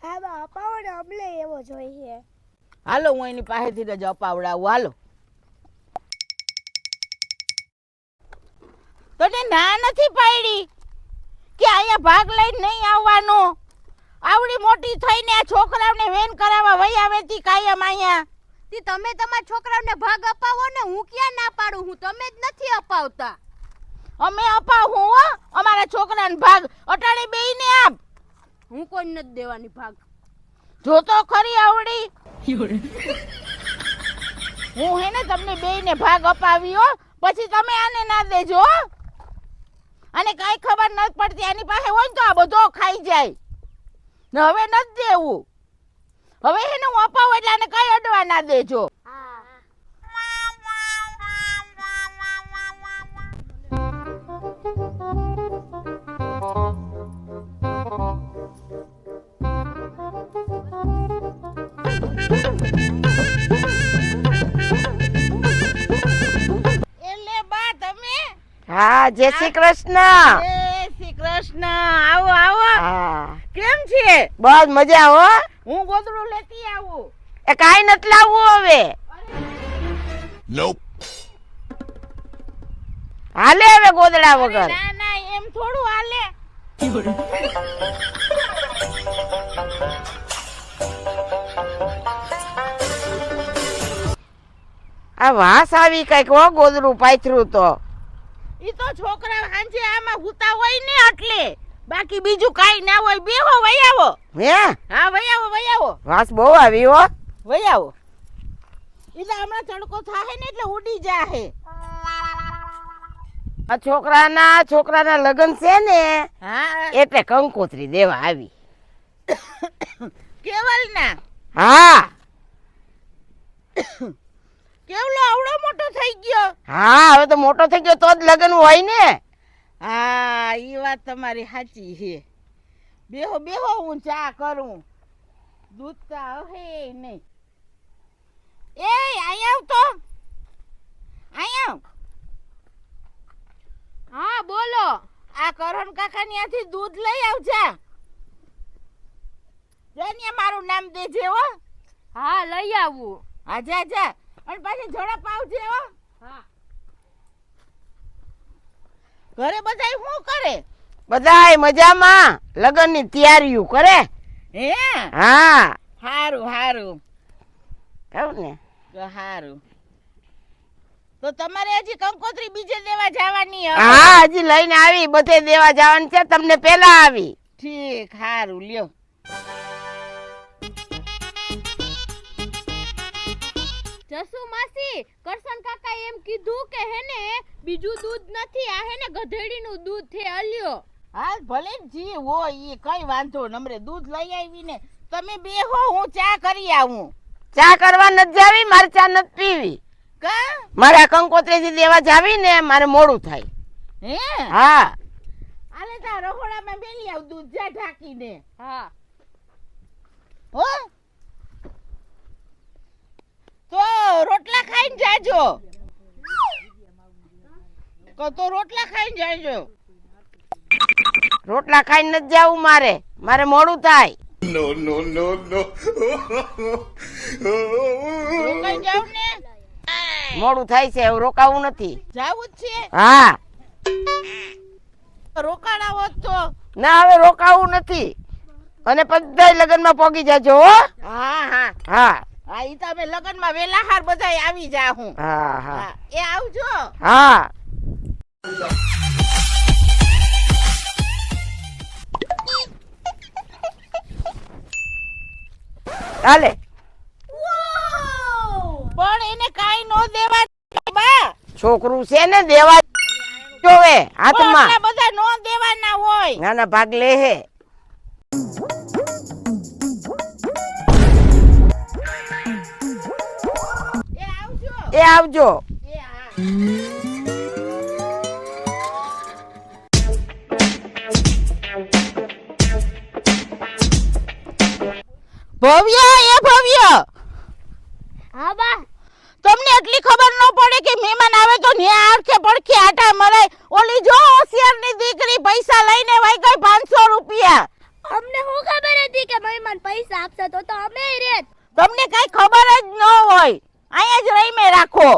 હા બા અપાવો ને અમને એવો જોઈએ. હાલો હું એની પાસેથી જ અપાવડાવું. હાલો તને ના નથી પાડી કે અહીંયા ભાગ લઈને નહીં આવવાનો? આવડી મોટી થઈને આ છોકરાઓને વેન કરાવવા વઈ આવે તી કાયમ અહીંયા. તી તમે તમારા છોકરાઓને ભાગ અપાવો ને, હું ક્યાં ના પાડું? હું તમે જ નથી અપાવતા. અમે અપાવું હો અમારા છોકરાને ભાગ. અટાણે બેયને આપ. હું કોઈ નથી દેવાની ભાગ. જો તો ખરી આવડી. હું હે ને તમને બેયને ભાગ અપાવી હો, પછી તમે આને ના દેજો હો. અને કાંઈ ખબર નથી પડતી, આની પાસે હોય ને તો આ બધો ખાઈ જાય ને. હવે નથી દેવું. હવે હે ને હું અપાવું એટલે આને કઈ અડવા ના દેજો. એટલે બા તમે? હા, જય શ્રી કૃષ્ણ. જય શ્રી કૃષ્ણ. આવો આવો. હા, કેમ છે? બસ મજા હો. હું ગોદડું લેતી આવું. એ કાઈ નથી લાવવું હવે. હાલે હવે ગોદડા વગર. ના ના એમ થોડું હાલે. આ વાસ આવી કઈક હો, ગોદડું પાથરું તો. ઈ તો છોકરા હાંજે આમાં હુતા હોય ને એટલે, બાકી બીજું કાઈ ના હોય. બેહો વઈ આવો. હે હા વઈ આવો વઈ આવો વાસ બહુ આવી હો. વઈ આવો. એટલે હમણાં તડકો થાહે ને એટલે ઉડી જાહે. આ છોકરાના લગ્ન છે ને, હા એટલે કંકોત્રી દેવા આવી. કેવલ ના? હા કેવલો આવડો મોટો થઈ ગયો? હા, હવે તો મોટો થઈ ગયો તો જ લગ્ન હોય ને. હા ઈ વાત તમારી સાચી છે. બેહો બેહો હું ચા કરું. દૂધ ચા હે નહીં. એ અહીંયા આવ તો. અહીંયા આવ. હા બોલો. આ કરણ કાકા ન્યાથી દૂધ લઈ આવજે. જઈને મારું નામ દેજે હો. હા લઈ આવું. હા જા જા. અને પાછી ઝડપ આવજે હો. હા. ઘરે બધાય શું કરે? બધાય મજામાં, લગ્નની તૈયારીઓ કરે. હે હા હારું હારું. કહું ને. હારું. તો તમારે હજી કંકોત્રી બીજે દેવા જવાની હવે? હા, હજી લઈને આવી, બધે દેવા જવાની છે. તમને પેલા આવી. ઠીક હારું લ્યો. જસુ માસી, કરશન કાકા એમ કીધું કે હેને બીજું દૂધ નથી, આ હેને ગધેડીનું દૂધ છે, અલ્યો. હાલ ભલે જી હોય ઈ કઈ વાંધો નમરે. દૂધ લઈ આવીને તમે બેહો, હું ચા કરી આવું. ચા કરવા નથી જાવી, મારે ચા નથી પીવી. કા? મારે આ કંકોત્રી દેવા જાવી ને, મારે મોડું થાય. હે હા આલે તા રહોડામાં બેલી આવ દૂધ જા ઢાંકીને. હા. હો તો રોટલા ખાઈને જાજો. તો રોટલા ખાઈને જાજો. રોટલા ખાઈને નથી જાવું, મારે મોડું થાય. રોકાઈ જાવ ને. મોડું થાય છે, હવે રોકાવું નથી. જાવું જ છે? હા રોકાણા હોત તો. ના, હવે રોકાવું નથી. અને બધાય લગ્નમાં પોગી જાજો હો. હા હા હા હા. ઈ તમે લગનમાં વેલા હાર બધાય આવી જા હું. હા હા હા એ આવજો. હા. ચાલે. પણ એને કાઈ નો દેવા બા. છોકરું છે ને, દેવા જોવે હાથમાં. એટલા બધા નો દેવાના હોય. નાના ભાગ લે હે. એ આવજો. એ આવજો. એ હા. ભવ્ય એ ભવ્ય. હા બા. તમને એટલી ખબર ન પડે કે મહેમાન આવે તો ન્યા આંખે પડખે આટા મરાય. ઓલી જો હોશિયારની દીકરી પૈસા લઈને વઈ ગઈ 500 રૂપિયા. અમને શું ખબર હતી કે મહેમાન પૈસા આપશે તો અમે રેત. તમને કઈ ખબર જ ન હોય, અહીંયા જ રહીમે રાખો.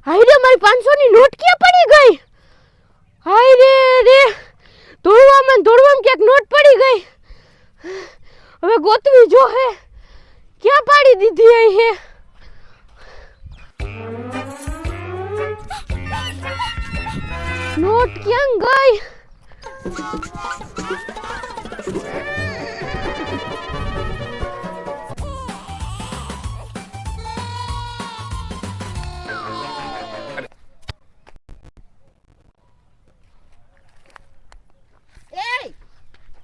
હાય રે મારી 500 ની નોટ ક્યાં પડી ગઈ? હાય રે દોડવામાં ક્યાંક નોટ પડી ગઈ. હવે ગોતવી જો હે, ક્યાં પાડી દીધી અહીં હે? નોટ ક્યાં ગઈ?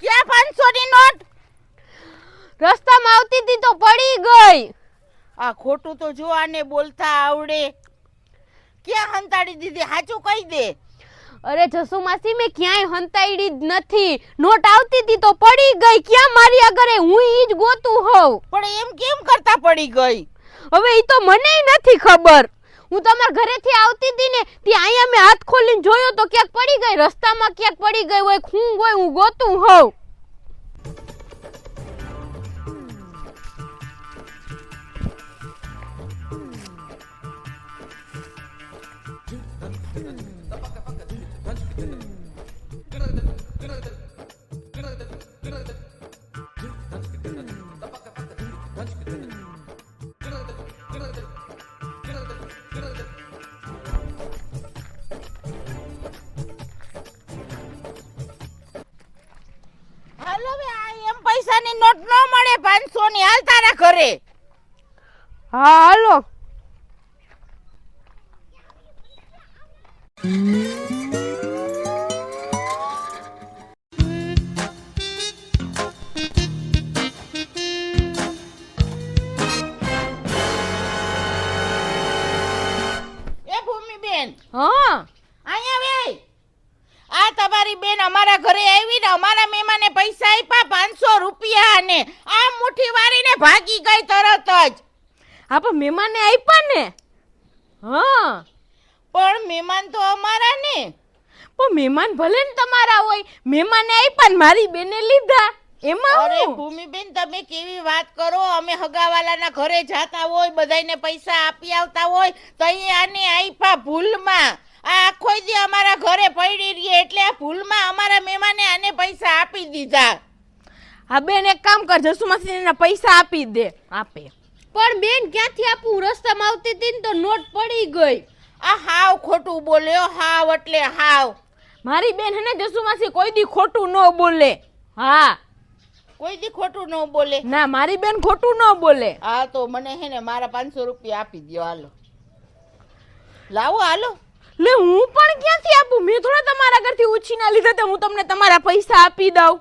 ક્યાં 500 ની નોટ? રસ્તામાં આવતી હતી તો પડી ગઈ. આ ખોટું તો જો આને બોલતા આવડે. ક્યાં હંતાડી દીધી? સાચું કહી દે. અરે જસુ માસી મેં ક્યાંય હંતાઈડી જ નથી. નોટ આવતી હતી તો પડી ગઈ. ક્યાં મારી આગળ હું ઈ જ ગોતું હોઉં. પણ એમ કેમ કરતા પડી ગઈ? હવે ઈ તો મને નથી ખબર. હું તમારા ઘરેથી આવતી હતી ને ત્યાં અહીંયા મેં હાથ ખોલીને જોયો તો ક્યાંક પડી ગઈ. રસ્તામાં ક્યાંક પડી ગઈ હોય, ખૂંગ હોય, હું ગોતું હોઉં. હાલો હવે આ એમ પૈસાની નોટ ન મળે 500 ની. હાલ તારા ઘરે. હા હાલો. એ ભૂમિબેન, હા અહીંયા વેય. આ તમારી બેન અમારા ઘરે આવી ને અમારા મહેમાને પૈસા આપ્યા 500 રૂપિયા ને આ મુઠ્ઠી વાળીને ભાગી ગઈ તરત જ. હા પણ મહેમાને આપ્યા ને. હા પણ મહેમાન તો અમારા ને. પણ મહેમાન ભલે ને તમારા હોય, મહેમાને આપ્યા ને મારી બેને લીધા. એમાં અરે હું? ભૂમિબેન તમે કેવી વાત કરો. અમે હગાવાલાના ઘરે જાતા હોય, બધાયને પૈસા આપી આવતા હોય તો એ આને આપ્યા ભૂલમાં. આ આખો દી અમારા ઘરે પડી રહી એટલે આ ભૂલમાં અમારા મહેમાને આને પૈસા આપી દીધા. હા બેન એક કામ કર, જસુ માસીને પૈસા આપી દે. આપે. પણ બેન ક્યાંથી આપું? રસ્તામાં આવતી હતી ને તો નોટ પડી ગઈ. આ હાવ ખોટું બોલ્યો. હાવ એટલે હાવ. મારી બેન હે ને જસુ માસી કોઈ દી ખોટું ન બોલે. હા કોઈ દી ખોટું ન બોલે. ના મારી બેન ખોટું ન બોલે. હા તો મને હે ને મારા 500 રૂપિયા આપી દ્યો. હાલો લાવો હાલો. લે હું પણ ક્યાંથી આપું? મેં થોડા તમારા ઘરથી ઉછીના લીધા તો હું તમને તમારા પૈસા આપી દઉં.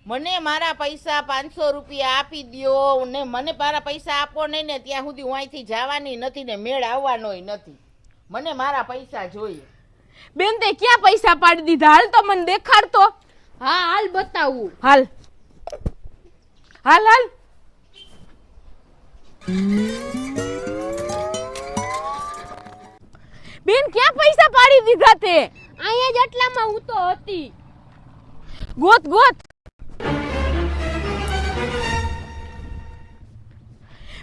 મને મારા પૈસા 500 રૂપિયા આપી દ્યો ને મને મારા પૈસા આપો નહીં ને ત્યાં સુધી હું અહીંથી જવાની નથી ને મેળ આવવાનોય નથી. મને મારા પૈસા જોઈએ. બેન તે ક્યાં પૈસા પાડી દીધા? હાલ તો મને દેખાડતો. હા હાલ બતાવું. હાલ હાલ હાલ. બેન ક્યાં પૈસા પાડી દીધા તે? અહીંયા જ આટલામાં હું તો હતી. ગોત ગોત.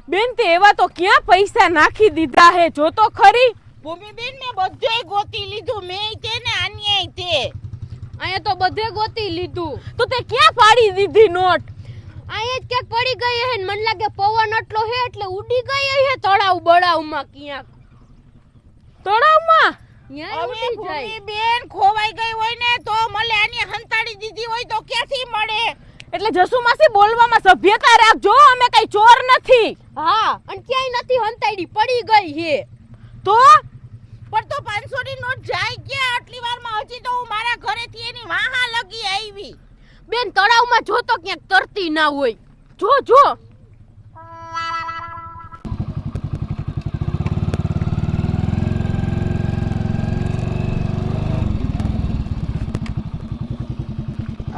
બેન તે એવા તો ક્યાં પૈસા નાખી દીધા હે? જો તો ખરી. ભૂમિબેન મેં બધુંય ગોતી લીધું. મેં તે ને આન્યાય તે. અહીંયા તો બધે ગોતી લીધું. તો તે ક્યાં પાડી દીધી નોટ? અહીંયા જ ક્યાંક પડી ગઈ હે. મને લાગે પવન એટલો હે એટલે ઉડી ગઈ હે તળાવ બળાવમાં ક્યાંક. તળાવમાં હવે ભૂમિબેન ખોવાઈ ગઈ હોય ને તો મળે. આની હંતાડી દીધી હોય તો ક્યાંથી મળે? એટલે જસુ માસી બોલવામાં સભ્યતા રાખજો. અમે કઈ ચોર નથી. હા અને ક્યાંય નથી હંતાડી, પડી ગઈ હે. તો પણ તો 500 ની નોટ જાય ક્યાં આટલી વારમાં? હજી તો હું મારા ઘરેથી એની વાહા લગી આવી. બેન તળાવમાં જો તો ક્યાંક તરતી ના હોય. જો જો.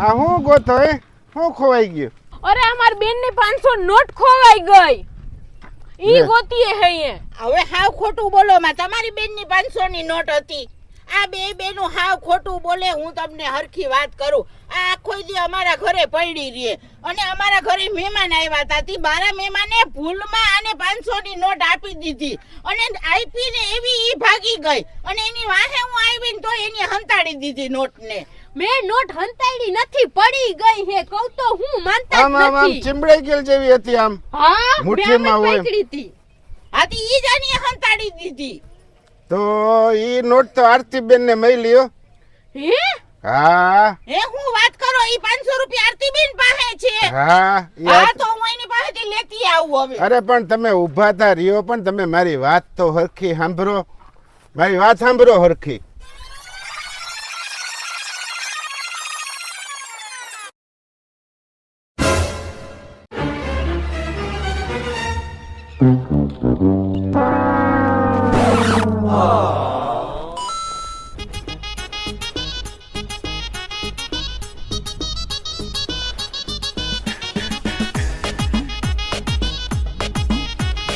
આ હું ગોતોય હું ખોવાઈ ગયું. અરે અમાર બેન ની 500 નોટ ખોવાઈ ગઈ. ઈ લે. ગોતીએ હે અહીંયા. હવે હાવ ખોટું બોલો માં, તમારી બેનની 500 ની નોટ હતી. આ બેનું હાવ ખોટું બોલે. હું તમને હરખી વાત કરું, આ આખો દી અમારા ઘરે પડી રહે અને અમારા ઘરે મહેમાન આવ્યા હતા. તી બારા મહેમાને ભૂલમાં આને 500 ની નોટ આપી દીધી અને આપીને એવી ઈ ભાગી ગઈ અને એની વાહે હું આવીને તો એની હંતાડી દીધી નોટને. મેં નોટ હંતાડી નથી, પડી ગઈ હે. કહું તો હું માનતા આમ જ આમ આમ નથી. ચીમડાઈ ગયેલ જેવી હતી આમ. હા મુઠ્ઠીમાં મેં હોય. પકડી હતી. આથી ઈ જ આની હંતાડી દીધી. તો ઈ નોટ તો આરતીબેન ને મળી હો. હે હા હે હું વાત કરો, ઈ 500 રૂપિયા આરતીબેન પાસે છે. હા ઈ હા આરતી- તો હું એની પાસેથી લેતી આવું હવે. અરે પણ તમે ઊભા થા રહ્યો, પણ તમે મારી વાત તો હરખી સાંભળો. મારી વાત સાંભળો હરખી.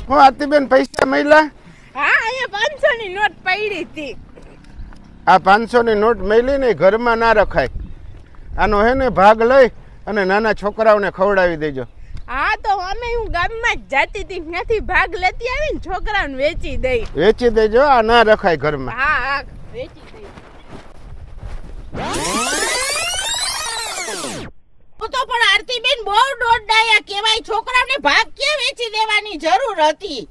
હું આરતીબેન પૈસા મળ્યા? હા અહીંયા 500 ની નોટ પડી હતી. આ 500 ની નોટ મળી ને ઘરમાં ના રખાય. આનો હે ને ભાગ લઈ અને નાના છોકરાઓને ખવડાવી દેજો. હા તો અમે હું ગામમાં જ જાતી હતી, ત્યાંથી ભાગ લેતી આવીને છોકરાઓને વેચી દઈ. વેચી દેજો, આ ના રખાય ઘરમાં. હા હા વેચી દઈ. હું તો પણ આરતીબેન બહુ દોડડાયા કહેવાય, છોકરાઓને ભાગ ક્યાં વેચી દેવાની જરૂર હતી.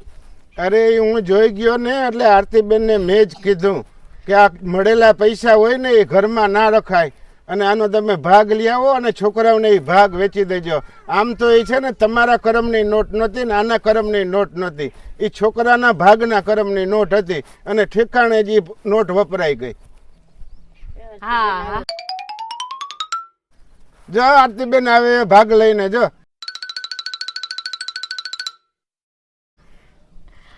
અરે ઈ હું જોઈ ગયો ને એટલે આરતીબેન ને મેં જ કીધું કે આ મળેલા પૈસા હોય ને એ ઘરમાં ના રખાય અને આનો તમે ભાગ લઈ આવો અને છોકરાઓને એ ભાગ વેચી દેજો. આમ તો એ છે ને તમારા કરમની નોટ નહોતી ને આના કરમની નોટ નહોતી, એ છોકરાના ભાગના કરમની નોટ હતી અને ઠેકાણે જ ઈ નોટ વપરાઈ ગઈ. હા જો આરતીબેન આવે ભાગ લઈને જો.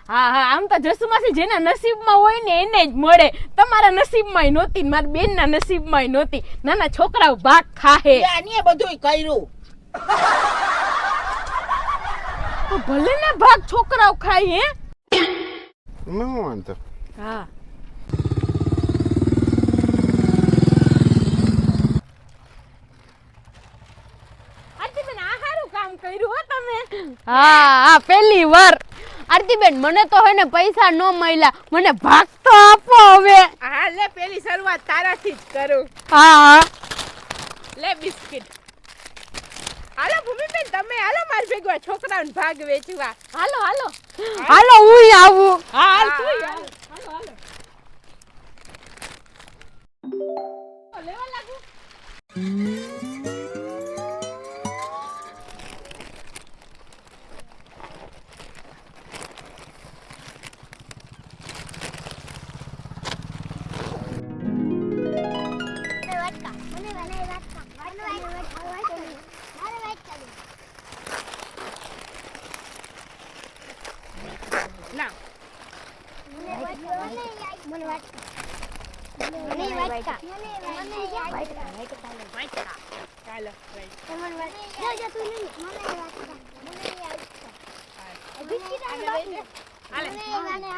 હા હા આમ તો જસુમાસી જેના નસીબમાં હોય ને એને જ મળે. તમારા નસીબમાંય નહોતી, મારા બેનના નસીબમાંય નહોતી. નાના છોકરાઓ ભાગ ખાહે. આને બધુંય કર્યું. તો ભલે ને ભાગ છોકરાઓ ખાય હે. હું વાંધો. હા આરતીબેન આ સારું કામ કર્યું હો તમે. હા પહેલી વાર. આરતીબેન મને તો હે ને પૈસા ન મળ્યા, મને ભાગ તો આપો હવે. હા લે પેલી શરૂઆત તારાથી જ કરું. હા લે બિસ્કિટ. હાલો ભૂમિબેન તમે હાલો માર ભેગવા છોકરાઓને ભાગ વેચવા. હાલો હાલો હાલો હું આવું. હા હાલ તું હાલ. હાલો હાલો લેવા લાગુ. ના ચાલો મને